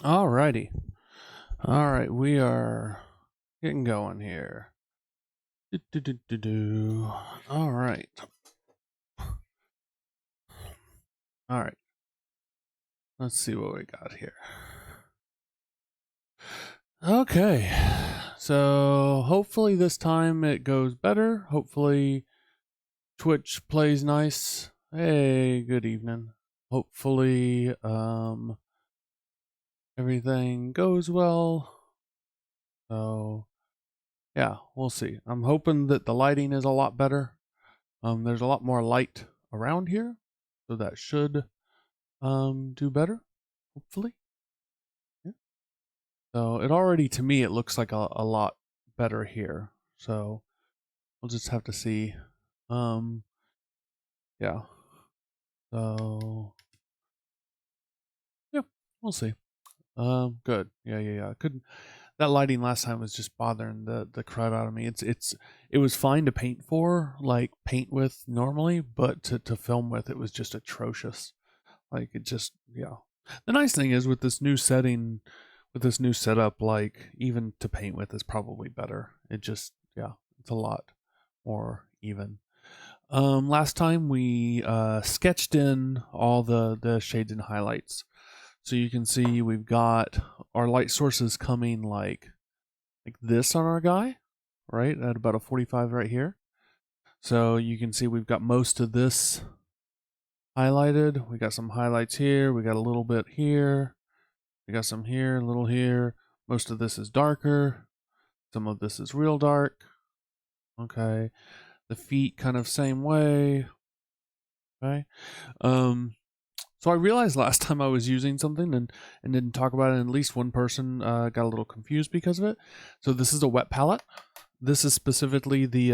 Alrighty. Alright, we are getting going here. Alright. Alright. Let's see what we got here. Okay. So hopefully this time it goes better. Hopefully Twitch plays nice. Hey, good evening. Hopefully everything goes well. So yeah, we'll see. I'm hoping that the lighting is a lot better. There's a lot more light around here, so that should do better, hopefully. Yeah. So it already, to me, it looks like a lot better here. So we'll just have to see. Yeah. So yeah, we'll see. Good. Yeah. Couldn't that lighting last time was just bothering the crud out of me. It was fine to paint with normally, but to film with it was just atrocious. Like it just yeah. The nice thing is with this new setting, with this new setup, like even to paint with is probably better. It just yeah, it's a lot more even. Last time we sketched in all the shades and highlights. So you can see we've got our light sources coming like this on our guy, right? At about a 45 right here. So you can see we've got most of this highlighted. We got some highlights here. We got a little bit here. We got some here, a little here. Most of this is darker. Some of this is real dark. Okay. The feet kind of same way. Okay. So I realized last time I was using something and didn't talk about it, and at least one person got a little confused because of it. So this is a wet palette. This is specifically the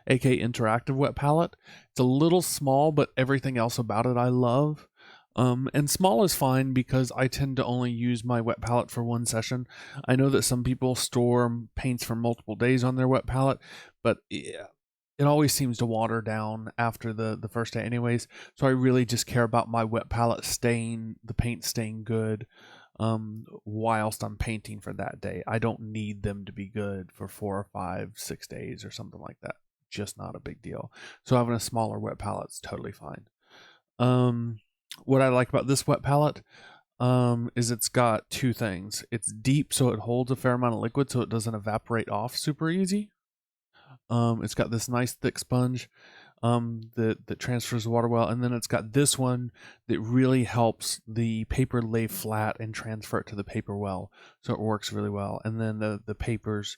AK Interactive wet palette. It's a little small, but everything else about it I love. And small is fine because I tend to only use my wet palette for one session. I know that some people store paints for multiple days on their wet palette, but yeah, it always seems to water down after the first day anyways. So I really just care about my wet palette the paint staying good whilst I'm painting for that day. I don't need them to be good for 4 or 5, 6 days or something like that. Just not a big deal. So having a smaller wet palette is totally fine. What I like about this wet palette is it's got two things. It's deep, so it holds a fair amount of liquid, so it doesn't evaporate off super easy. It's got this nice thick sponge that transfers the water well, and then it's got this one that really helps the paper lay flat and transfer it to the paper well, so it works really well. And then the papers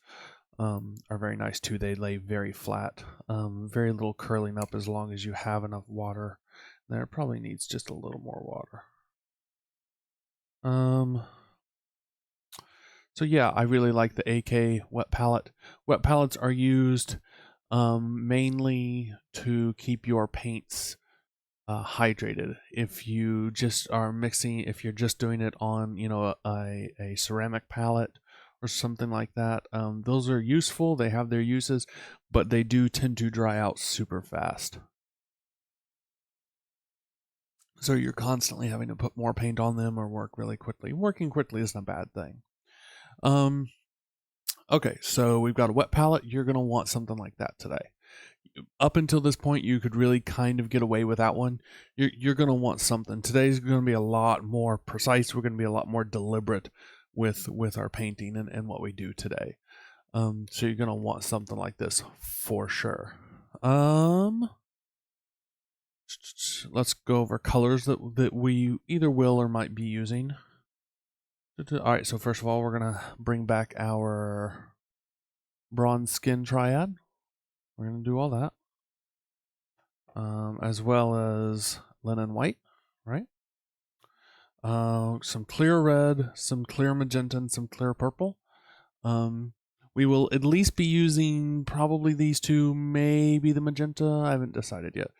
are very nice too. They lay very flat, very little curling up as long as you have enough water. There probably needs just a little more water. So yeah, I really like the AK wet palette. Wet palettes are used mainly to keep your paints hydrated. If you just are mixing, if you're just doing it on, a ceramic palette or something like that, those are useful. They have their uses, but they do tend to dry out super fast. So you're constantly having to put more paint on them or work really quickly. Working quickly isn't a bad thing. Okay, so we've got a wet palette. You're going to want something like that today. Up until this point, you could really kind of get away with that one. You're going to want something. Today's going to be a lot more precise. We're going to be a lot more deliberate with our painting and what we do today. So you're going to want something like this for sure. Let's go over colors that we either will or might be using. All right, so first of all, we're going to bring back our bronze skin triad. We're going to do all that. As well as linen white, right? Some clear red, some clear magenta, and some clear purple. We will at least be using probably these two, maybe the magenta. I haven't decided yet.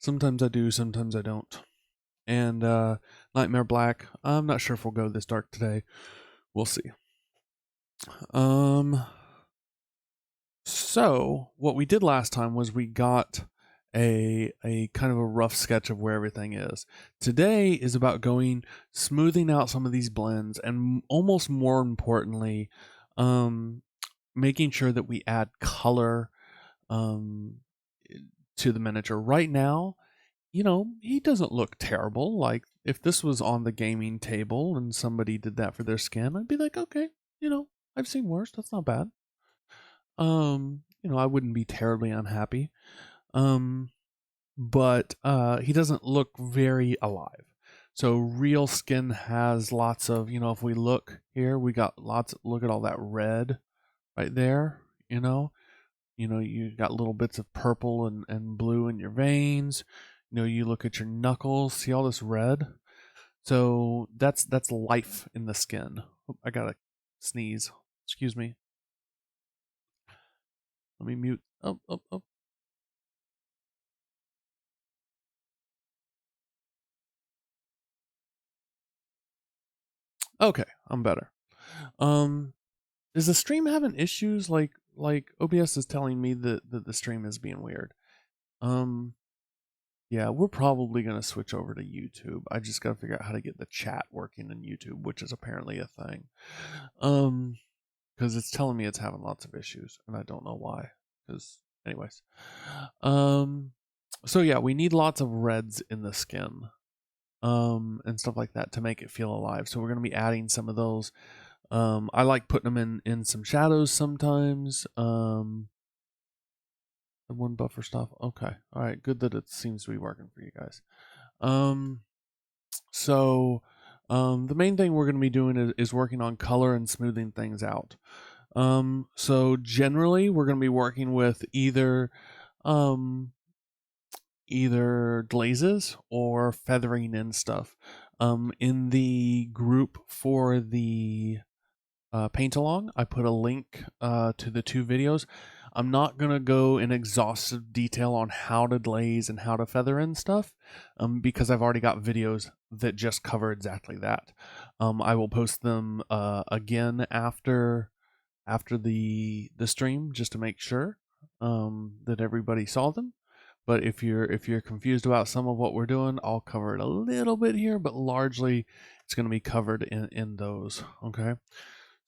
Sometimes I do, sometimes I don't. And Nightmare Black. I'm not sure if we'll go this dark today. We'll see. So what we did last time was we got a kind of a rough sketch of where everything is. Today is about smoothing out some of these blends, and almost more importantly, making sure that we add color um, to the miniature. Right now, he doesn't look terrible. Like, if this was on the gaming table and somebody did that for their skin, I'd be like, okay, I've seen worse. That's not bad. I wouldn't be terribly unhappy. Um, but he doesn't look very alive. So real skin has lots of, if we look here, we got look at all that red right there, you got little bits of purple and blue in your veins. You look at your knuckles, see all this red. So that's life in the skin. I gotta sneeze. Excuse me. Let me mute. Oh, oh, oh. Okay, I'm better. Is the stream having issues? Like OBS is telling me that the stream is being weird. Yeah, we're probably gonna switch over to YouTube. I just gotta figure out how to get the chat working in YouTube, which is apparently a thing. Because it's telling me it's having lots of issues, and I don't know why. Because, anyways, so yeah, we need lots of reds in the skin, and stuff like that to make it feel alive. So we're gonna be adding some of those. I like putting them in some shadows sometimes. And one buffer stuff. Okay. All right. Good that it seems to be working for you guys. So the main thing we're going to be doing is working on color and smoothing things out. So generally we're going to be working with either glazes or feathering in stuff. In the group for the paint along, I put a link to the 2 videos. I'm not going to go in exhaustive detail on how to glaze and how to feather in stuff, because I've already got videos that just cover exactly that. I will post them again after the stream, just to make sure that everybody saw them. But if you're confused about some of what we're doing, I'll cover it a little bit here, but largely it's going to be covered in those. Okay.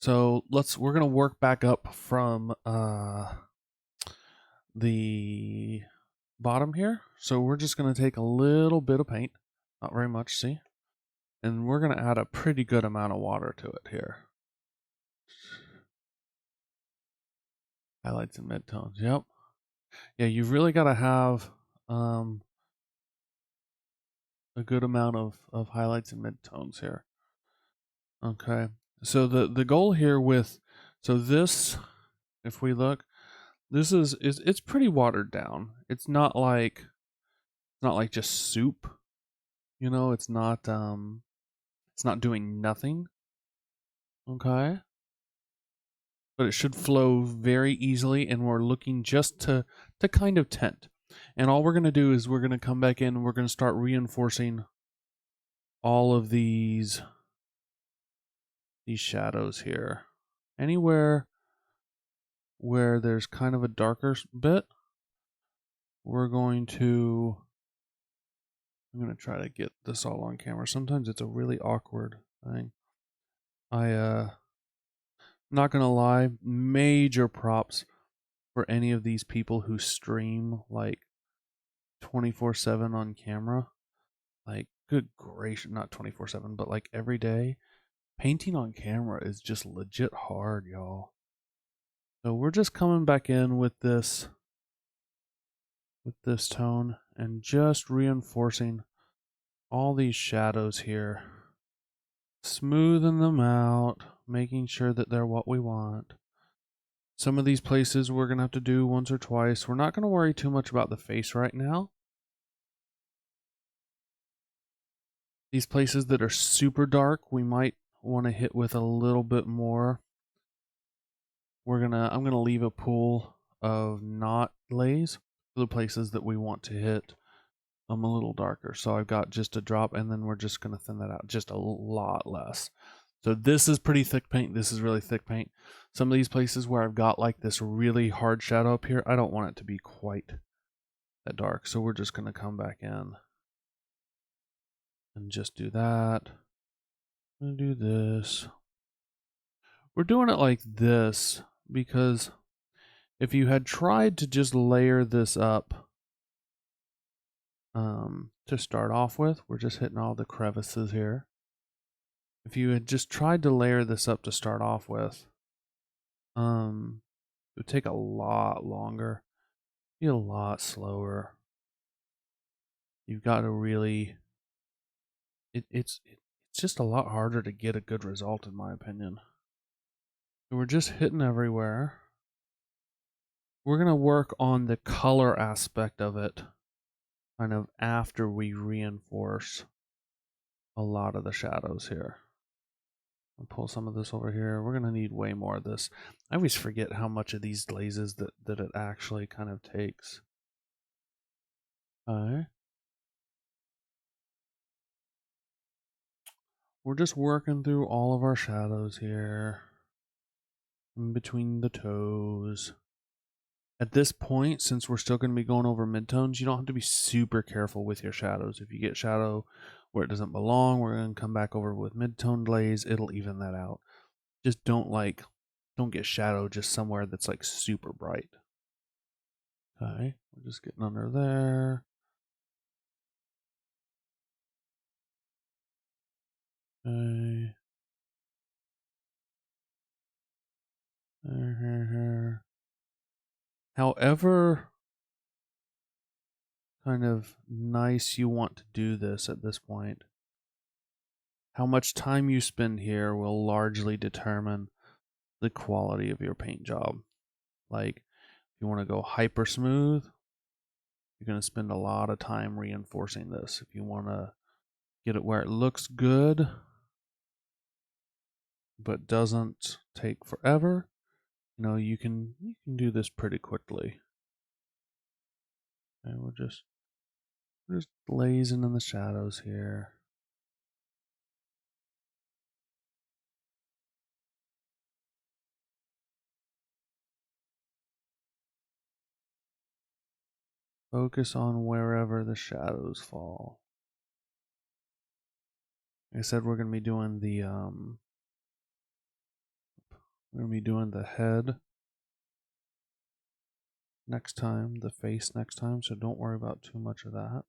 So we're gonna work back up from the bottom here. So we're just gonna take a little bit of paint, not very much, see? And we're gonna add a pretty good amount of water to it here. Highlights and midtones, yep. Yeah, you've really gotta have a good amount of highlights and midtones here. Okay. So the goal here so this, if we look, this is it's pretty watered down. It's not like just soup. It's not doing nothing. Okay. But it should flow very easily, and we're looking just to kind of tint. And all we're going to do is we're going to come back in and we're going to start reinforcing all of these shadows here. Anywhere where there's kind of a darker bit, I'm going to try to get this all on camera. Sometimes it's a really awkward thing. Not gonna lie, major props for any of these people who stream like 24/7 on camera. Like, good gracious, not 24/7, but like every day. Painting on camera is just legit hard, y'all. So we're just coming back in with this tone and just reinforcing all these shadows here, smoothing them out, making sure that they're what we want. Some of these places we're going to have to do once or twice. We're not going to worry too much about the face right now. These places that are super dark, we might want to hit with a little bit more. I'm going to leave a pool of not glaze for the places that we want to hit a little darker. So I've got just a drop, and then we're just going to thin that out just a lot less. So this is pretty thick paint. This is really thick paint. Some of these places where I've got like this really hard shadow up here, I don't want it to be quite that dark. So we're just going to come back in and just do that. I'm going to do this. We're doing it like this because if you had tried to just layer this up to start off with, we're just hitting all the crevices here. If you had just tried to layer this up to start off with, it would take a lot longer, be a lot slower. You've got to really, it's just a lot harder to get a good result, in my opinion. So we're just hitting everywhere. We're going to work on the color aspect of it kind of after we reinforce a lot of the shadows here. I'll pull some of this over here. We're going to need way more of this. I always forget how much of these glazes that it actually kind of takes. Okay. We're just working through all of our shadows here. In between the toes. At this point, since we're still going to be going over midtones, you don't have to be super careful with your shadows. If you get shadow where it doesn't belong, we're going to come back over with midtone glaze. It'll even that out. Just don't get shadow just somewhere that's like super bright. Okay, we're just getting under there. Okay. There. However kind of nice you want to do this at this point, how much time you spend here will largely determine the quality of your paint job. Like, if you want to go hyper smooth, you're going to spend a lot of time reinforcing this. If you want to get it where it looks good, but doesn't take forever, you can do this pretty quickly. And we're just blazing in the shadows here. Focus on wherever the shadows fall. Like I said, we're going to be doing the head next time, the face next time, so don't worry about too much of that.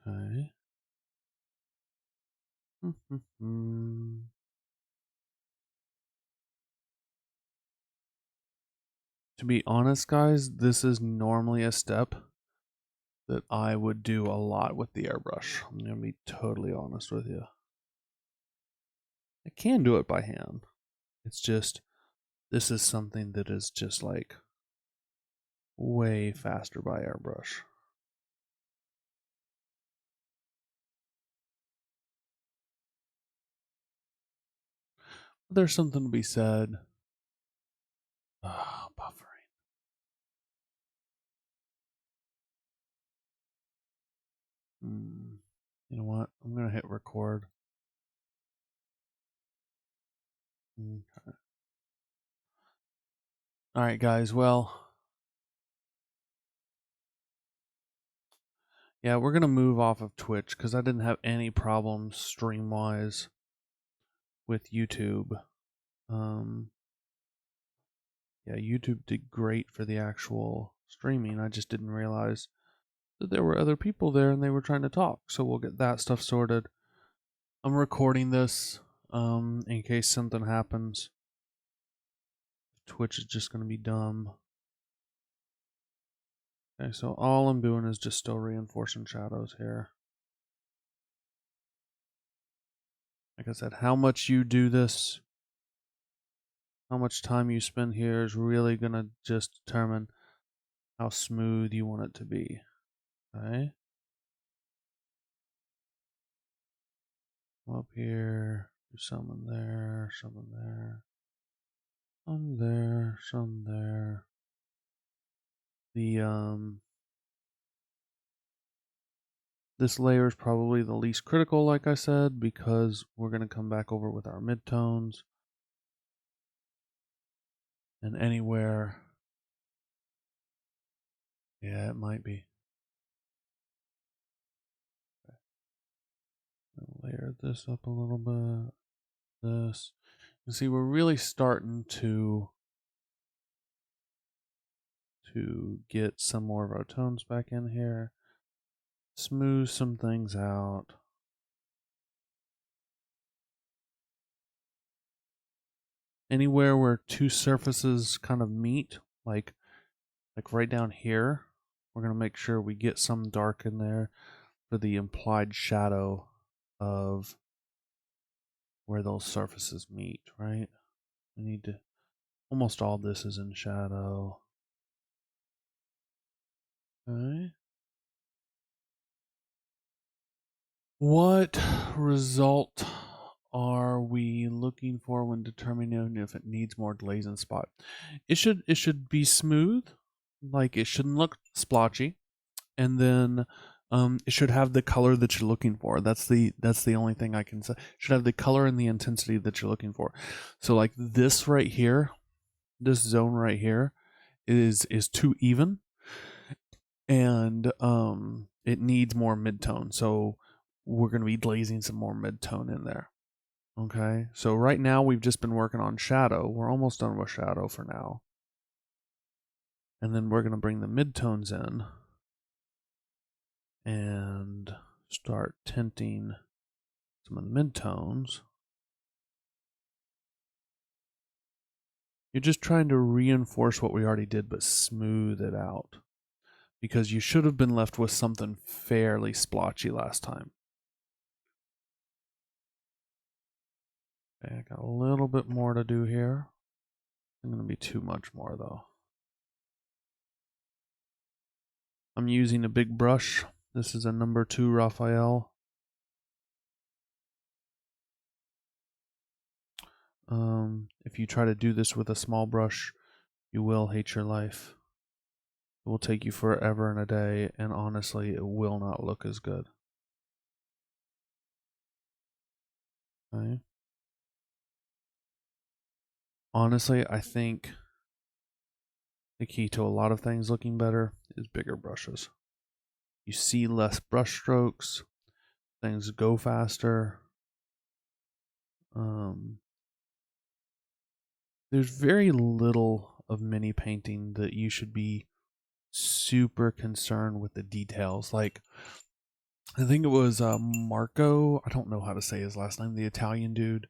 Okay. To be honest, guys, this is normally a step that I would do a lot with the airbrush. I'm going to be totally honest with you. I can do it by hand. It's just, this is something that is just like way faster by airbrush. There's something to be said. Buffering. You know what? I'm going to hit record. Okay. All right, guys. Well, yeah, we're going to move off of Twitch because I didn't have any problems stream-wise with YouTube. Yeah, YouTube did great for the actual streaming. I just didn't realize that there were other people there and they were trying to talk. So we'll get that stuff sorted. I'm recording this in case something happens. Twitch is just going to be dumb. Okay, so all I'm doing is just still reinforcing shadows here. Like I said, how much you do this, how much time you spend here is really going to just determine how smooth you want it to be. Okay. Up here, do some in there, some in there. Some there, some there. This layer is probably the least critical, like I said, because we're going to come back over with our midtones. And anywhere Yeah, it might be. I'll layer this up a little bit. This. You see, we're really starting to get some more of our tones back in here. Smooth some things out. Anywhere where two surfaces kind of meet, like right down here, we're going to make sure we get some dark in there for the implied shadow of where those surfaces meet, right? We need to, almost all this is in shadow. Okay. What result are we looking for when determining if it needs more glaze and spot? It should be smooth, like it shouldn't look splotchy, and then it should have the color that you're looking for. That's the only thing I can say. It should have the color and the intensity that you're looking for. So like this right here, this zone right here is too even, and it needs more midtone. So we're going to be glazing some more midtone in there. Okay, so right now we've just been working on shadow. We're almost done with shadow for now. And then we're going to bring the midtones in and start tinting some of the midtones. You're just trying to reinforce what we already did, but smooth it out. Because you should have been left with something fairly splotchy last time. Okay, I got a little bit more to do here. It's going to be too much more though. I'm using a big brush. This is a number 2 Raphael. If you try to do this with a small brush, you will hate your life. It will take you forever and a day, and honestly, it will not look as good. Okay. Honestly, I think the key to a lot of things looking better is bigger brushes. You see less brush strokes, things go faster. There's very little of mini painting that you should be super concerned with the details. Like, I think it was Marco, I don't know how to say his last name, the Italian dude,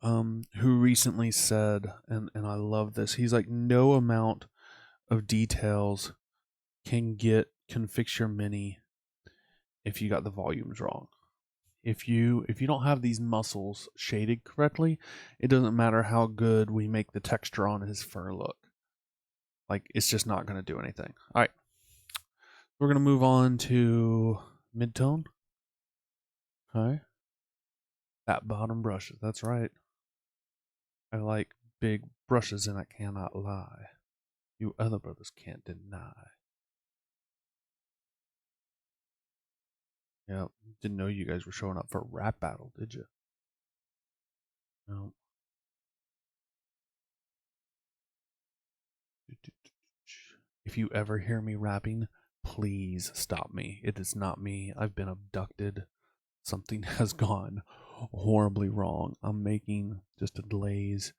who recently said, and I love this, he's like, no amount of details can fix your mini if you got the volumes wrong. If you don't have these muscles shaded correctly, it doesn't matter how good we make the texture on his fur look. Like, it's just not going to do anything. All right, we're going to move on to midtone. Okay, that bottom brushes. That's right. I like big brushes, and I cannot lie. You other brothers can't deny. Yeah, didn't know you guys were showing up for a rap battle, did you? No. If you ever hear me rapping, please stop me. It is not me. I've been abducted. Something has gone horribly wrong. I'm making just a glaze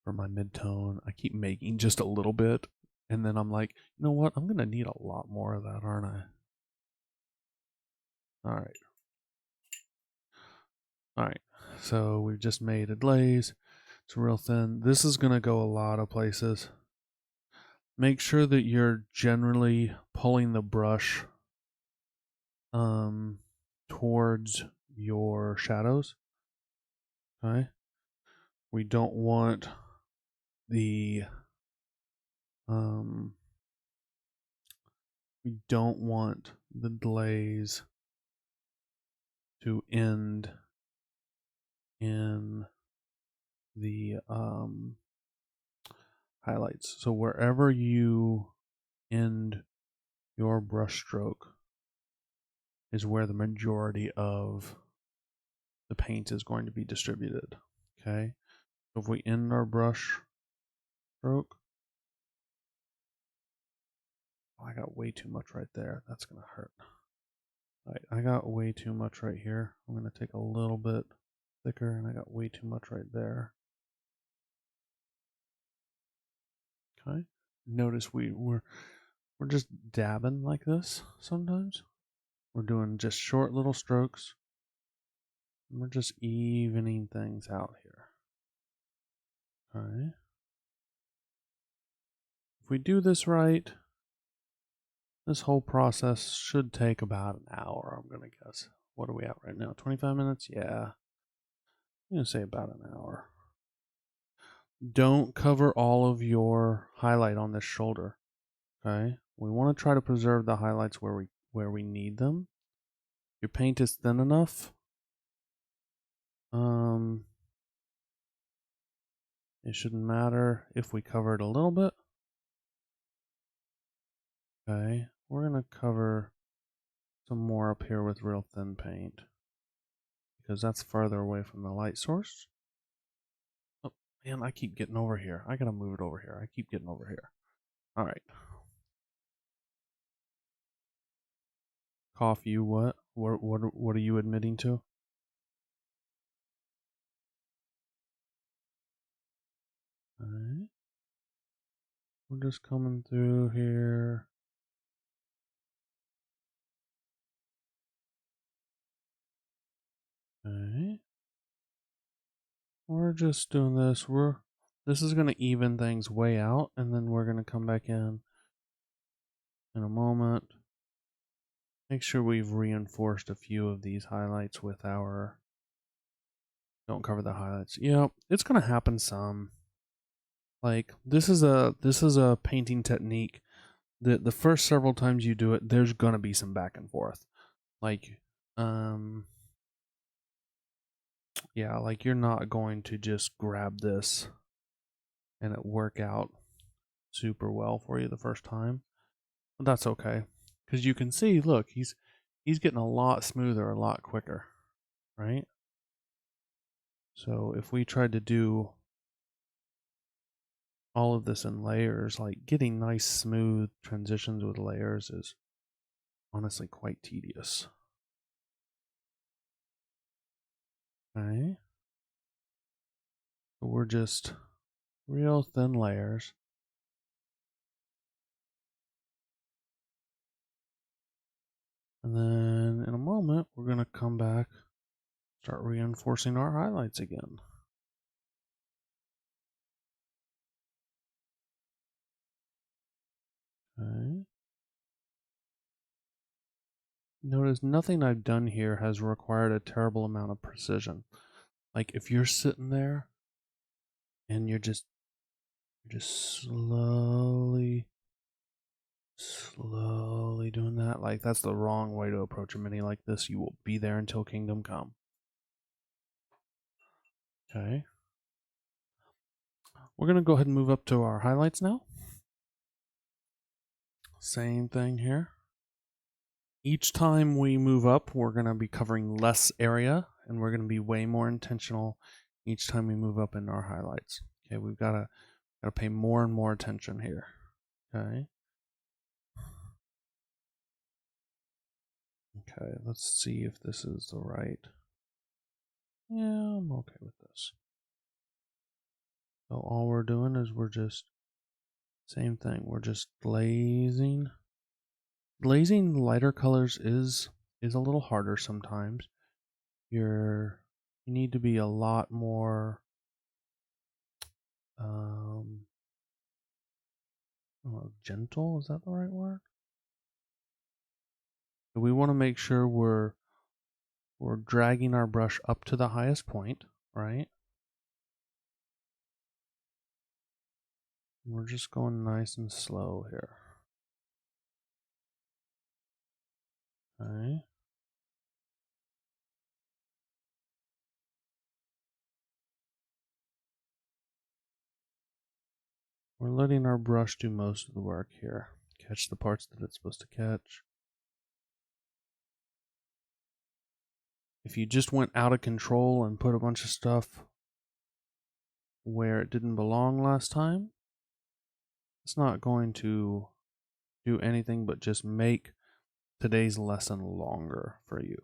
for my midtone. I keep making just a little bit, and then I'm like, you know what? I'm gonna need a lot more of that, aren't I? All right. All right. So we've just made a glaze. It's real thin. This is gonna go a lot of places. Make sure that you're generally pulling the brush um towards your shadows. Okay. We don't want the um we don't want the glaze to end in the highlights. So wherever you end your brush stroke is where the majority of the paint is going to be distributed. Okay. So if we end our brush stroke, Oh, I got way too much right there. That's going to hurt. All right, I got way too much right here. I'm going to take a little bit thicker, and I got way too much right there. Okay. Notice we're just dabbing like this sometimes. We're doing just short little strokes. And we're just evening things out here. Okay. If we do this right, this whole process should take about an hour, I'm going to guess. What are we at right now? 25 minutes? Yeah. I'm going to say about an hour. Don't cover all of your highlight on this shoulder. Okay? We want to try to preserve the highlights where we need them. Your paint is thin enough. It shouldn't matter if we cover it a little bit. Okay, we're going to cover some more up here with real thin paint because that's farther away from the light source. Oh, man, I keep getting over here. I got to move it over here. I keep getting over here. All right. Cough, you what? What are you admitting to? All right. We're just coming through here. Okay. We're just doing this. This is going to even things way out, and then we're going to come back in a moment. Make sure we've reinforced a few of these highlights with our... Don't cover the highlights. Yeah, it's going to happen some. Like, this is a painting technique that the first several times you do it, there's going to be some back and forth. Like, yeah, like you're not going to just grab this and it work out super well for you the first time. But that's okay. Because you can see, look, he's getting a lot smoother, a lot quicker, right? So if we tried to do all of this in layers, like getting nice smooth transitions with layers is honestly quite tedious. Okay. So we're just real thin layers. And then in a moment, we're going to come back, start reinforcing our highlights again. Okay. Notice nothing I've done here has required a terrible amount of precision. Like if you're sitting there and you're just slowly doing that, like that's the wrong way to approach a mini like this. You will be there until kingdom come. Okay. We're going to go ahead and move up to our highlights now. Same thing here. Each time we move up, we're going to be covering less area, and we're going to be way more intentional each time we move up in our highlights. Okay, we've got to pay more and more attention here. Okay. Okay, let's see if this is the right. Yeah, I'm okay with this. So all we're doing is we're just, same thing, we're just glazing. Glazing lighter colors is a little harder sometimes. You need to be a lot more gentle, is that the right word? We want to make sure we're dragging our brush up to the highest point, right? We're just going nice and slow here. Okay. We're letting our brush do most of the work here. Catch the parts that it's supposed to catch. If you just went out of control and put a bunch of stuff where it didn't belong last time, it's not going to do anything but just make today's lesson longer for you.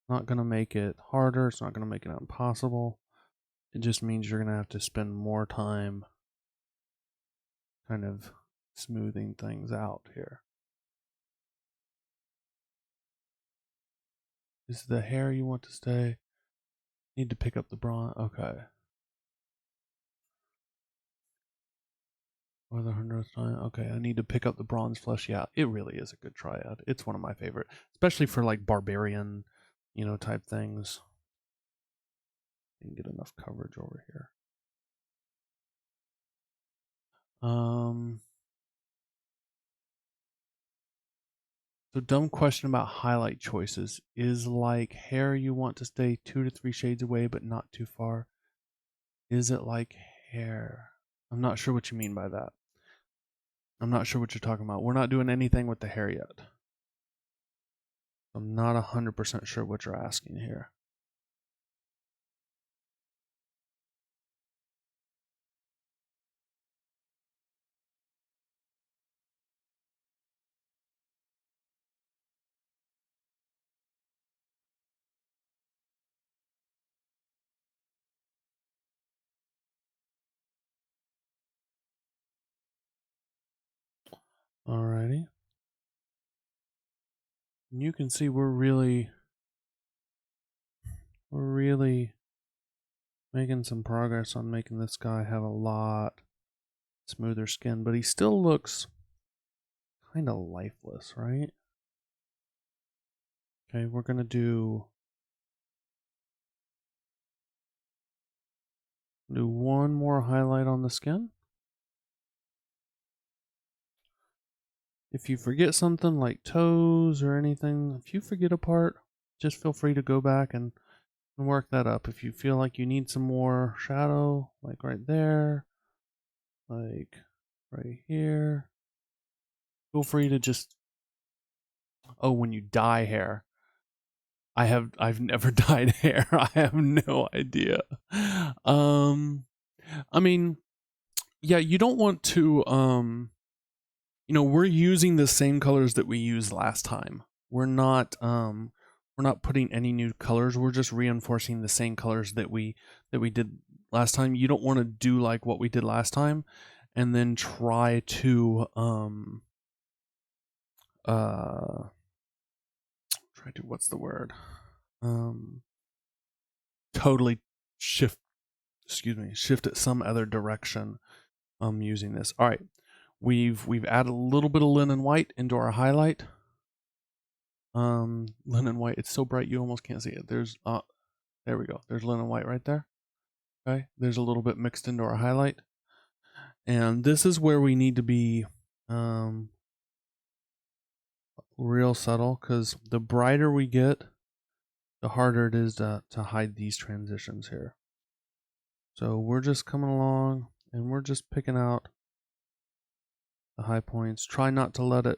Not going to make it harder. It's not going to make it impossible. It just means you're going to have to spend more time kind of smoothing things out here. Is the hair you want to stay? Need to pick up the bronze. Okay. For the 100th time. Okay, I need to pick up the bronze flesh. Yeah, it really is a good triad. It's one of my favorite, especially for like barbarian, type things. Didn't get enough coverage over here. So dumb question about highlight choices. Is like hair you want to stay 2 to 3 shades away but not too far? Is it like hair? I'm not sure what you mean by that. I'm not sure what you're talking about. We're not doing anything with the hair yet. I'm not 100% sure what you're asking here. Alrighty. And you can see we're really making some progress on making this guy have a lot smoother skin, but he still looks kind of lifeless, right? Okay, we're going to do one more highlight on the skin. If you forget something like toes or anything, if you forget a part, just feel free to go back and work that up. If you feel like you need some more shadow, like right there, like right here, feel free to just, when you dye hair. I've never dyed hair. I have no idea. I mean, yeah, you don't want to we're using the same colors that we used last time. We're not putting any new colors. We're just reinforcing the same colors that we did last time. You don't want to do like what we did last time and then try to what's the word? Totally shift it some other direction using this. All right. We've added a little bit of linen white into our highlight. Linen white, it's so bright you almost can't see it. There's there we go. There's linen white right there. Okay. There's a little bit mixed into our highlight. And this is where we need to be real subtle, because the brighter we get, the harder it is to hide these transitions here. So we're just coming along and we're just picking out the high points. Try not to let it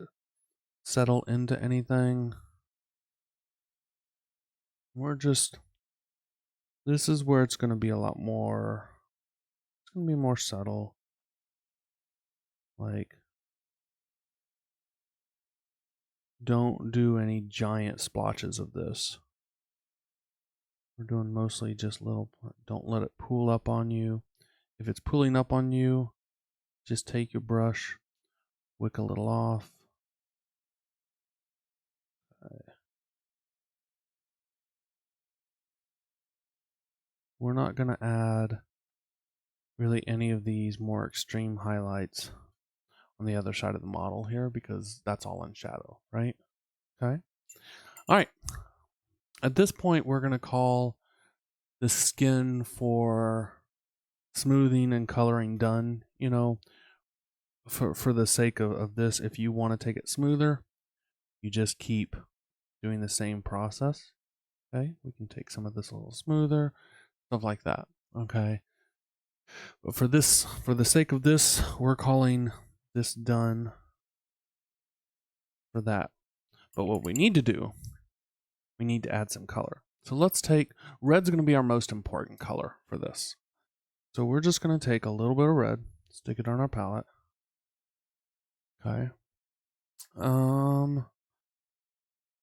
settle into anything. This is where it's going to be a lot more, it's going to be more subtle. Like, don't do any giant splotches of this. We're doing mostly just little, don't let it pool up on you. If it's pooling up on you, just take your brush, wick a little off. Okay. We're not going to add really any of these more extreme highlights on the other side of the model here, because that's all in shadow, right? Okay. All right. At this point, we're going to call the skin for smoothing and coloring done. For the sake of this, if you want to take it smoother, you just keep doing the same process. Okay. We can take some of this a little smoother, stuff like that. Okay. But for the sake of this, we're calling this done for that. But what we need to do, we need to add some color. So let's take, red's going to be our most important color for this. So we're just going to take a little bit of red, stick it on our palette. Okay.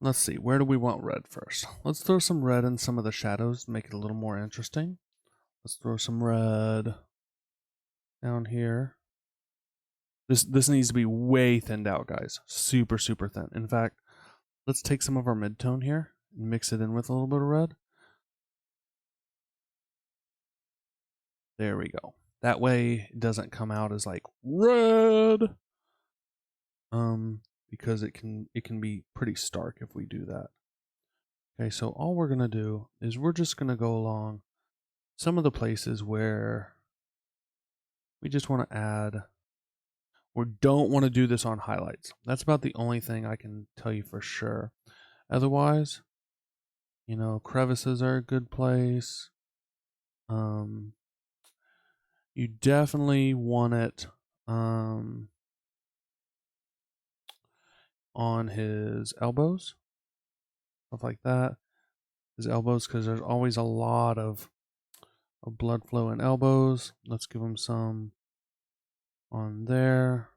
Let's see. Where do we want red first? Let's throw some red in some of the shadows to make it a little more interesting. Let's throw some red down here. This needs to be way thinned out, guys. Super, super thin. In fact, let's take some of our mid-tone here and mix it in with a little bit of red. There we go. That way it doesn't come out as like red. Because it can be pretty stark if we do that. Okay, so all we're gonna do is we're just gonna go along some of the places where we just want to add. We don't want to do this on highlights. That's about the only thing I can tell you for sure. Otherwise, you know, crevices are a good place. You definitely want it on his elbows, stuff like that. His elbows, because there's always a lot of blood flow in elbows. Let's give him some on there.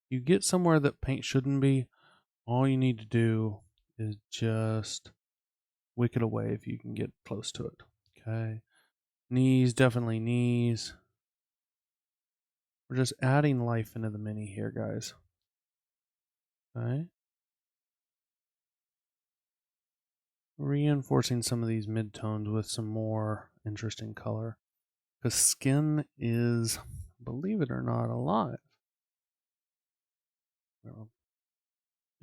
You get somewhere that paint shouldn't be, all you need to do is just wick it away if you can get close to it. Okay. Knees, definitely knees. We're just adding life into the mini here, guys. Okay. Reinforcing some of these midtones with some more interesting color. Because skin is, believe it or not, alive.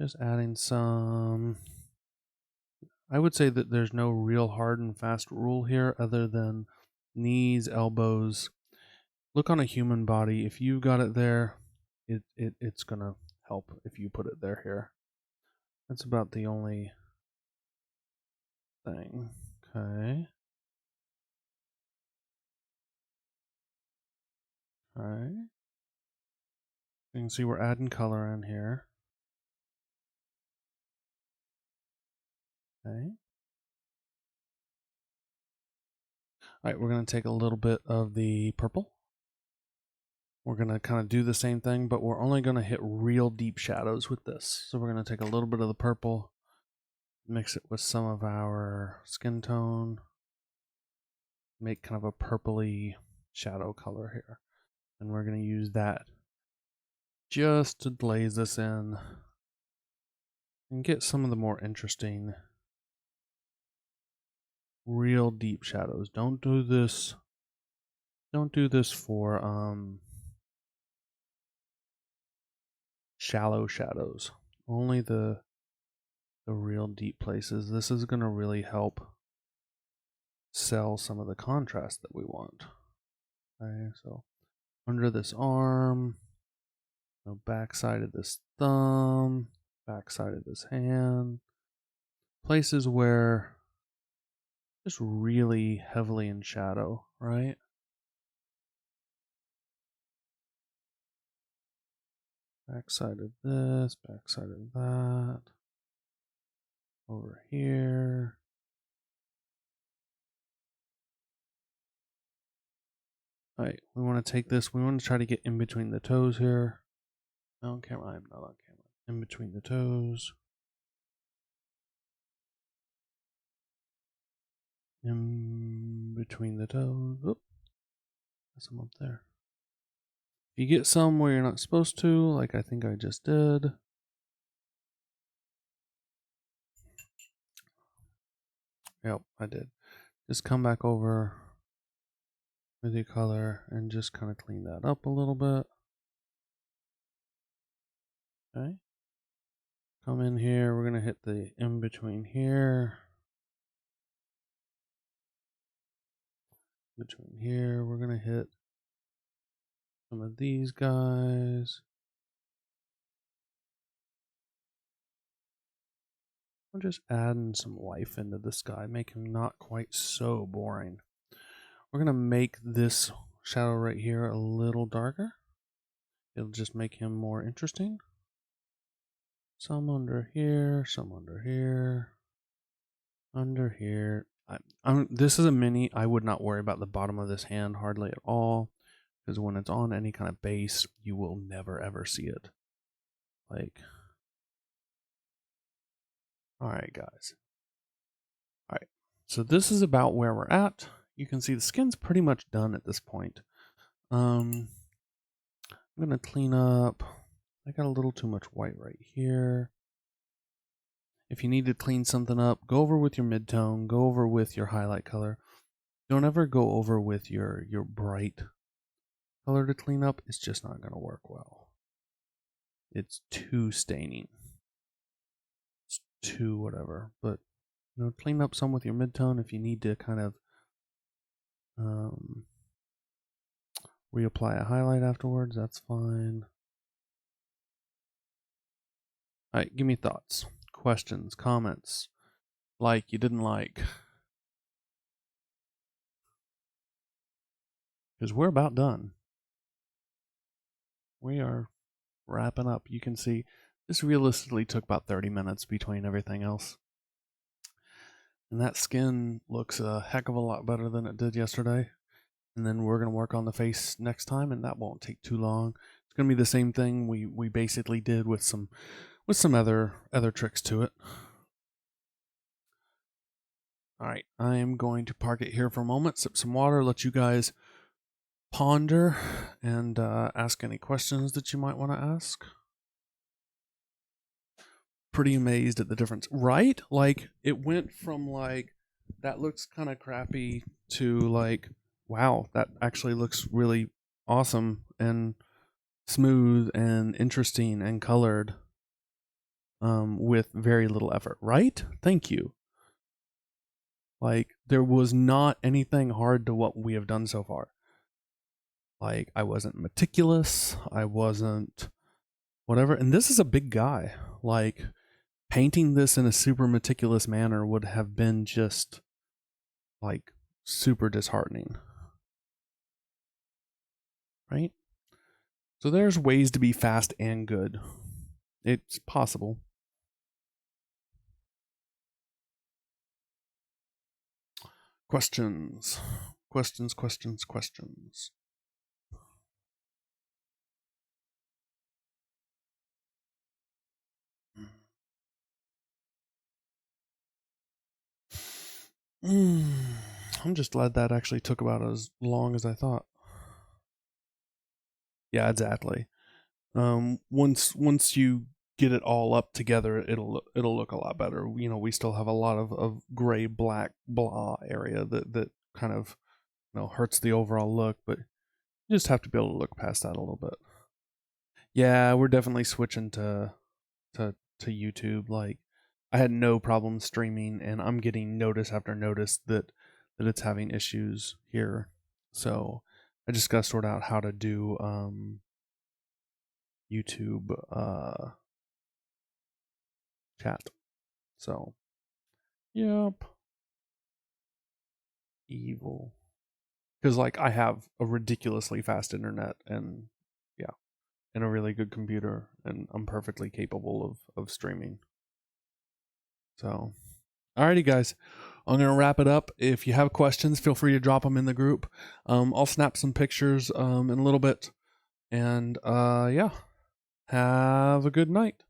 Just adding some. I would say that there's no real hard and fast rule here other than knees, elbows. Look on a human body. If you've got it there, it's going to help if you put it there here. That's about the only thing. Okay. Alright. You can see we're adding color in here. Okay. Alright, we're going to take a little bit of the purple. We're going to kind of do the same thing, but we're only going to hit real deep shadows with this. So we're going to take a little bit of the purple, mix it with some of our skin tone, make kind of a purpley shadow color here. And we're going to use that just to glaze this in and get some of the more interesting real deep shadows. Don't do this for shallow shadows. Only the real deep places. This is going to really help sell some of the contrast that we want. Okay, so under this arm, backside of this thumb, backside of this hand, places where just really heavily in shadow, right? Backside of this, backside of that, over here. Alright, we want to take this, we want to try to get in between the toes here. Not on camera, I'm not on camera. In between the toes. In between the toes. Oop. There's some up there. If you get some where you're not supposed to, like I think I just did. Yep, I did. Just come back over with your color and just kind of clean that up a little bit. Okay. Come in here, we're going to hit the in between here. Between here, we're going to hit some of these guys. I'm just adding some life into this guy, make him not quite so boring. We're going to make this shadow right here a little darker. It'll just make him more interesting. Some under here, some under here, under here. This is a mini. I would not worry about the bottom of this hand hardly at all. because when it's on any kind of base, you will never ever see it. Like, all right, guys. All right, so this is about where we're at. You can see the skin's pretty much done at this point. I'm gonna clean up. I got a little too much white right here. If you need to clean something up, go over with your midtone, go over with your highlight color. Don't ever go over with your bright color to clean up. It's just not going to work well. It's too staining. It's too whatever. But clean up some with your midtone if you need to kind of reapply a highlight afterwards. That's fine. All right, give me thoughts, questions, comments. Like, you didn't like. Because we're about done. We are wrapping up. You can see this realistically took about 30 minutes between everything else. And that skin looks a heck of a lot better than it did yesterday. And then we're going to work on the face next time, and that won't take too long. It's going to be the same thing we basically did with some other tricks to it. All right, I am going to park it here for a moment, sip some water, let you guys ponder and ask any questions that you might want to ask. Pretty amazed at the difference, right? Like, it went from like that looks kind of crappy to like, wow, that actually looks really awesome and smooth and interesting and colored with very little effort, right? Thank you. Like, there was not anything hard to what we have done so far. Like, I wasn't meticulous, I wasn't whatever, and this is a big guy. Like, painting this in a super meticulous manner would have been just like super disheartening, right? So there's ways to be fast and good. It's possible. Questions. I'm just glad that actually took about as long as I thought. Yeah, exactly. Once you get it all up together, it'll look a lot better. We still have a lot of gray, black, blah area that kind of hurts the overall look, but you just have to be able to look past that a little bit. Yeah, we're definitely switching to YouTube. Like, I had no problem streaming, and I'm getting notice after notice that it's having issues here. So I just gotta sort out how to do YouTube chat. So, yep, evil. Because like I have a ridiculously fast internet and yeah, and a really good computer, and I'm perfectly capable of streaming. So, alrighty, guys. I'm going to wrap it up. If you have questions, feel free to drop them in the group. I'll snap some pictures in a little bit. And yeah, have a good night.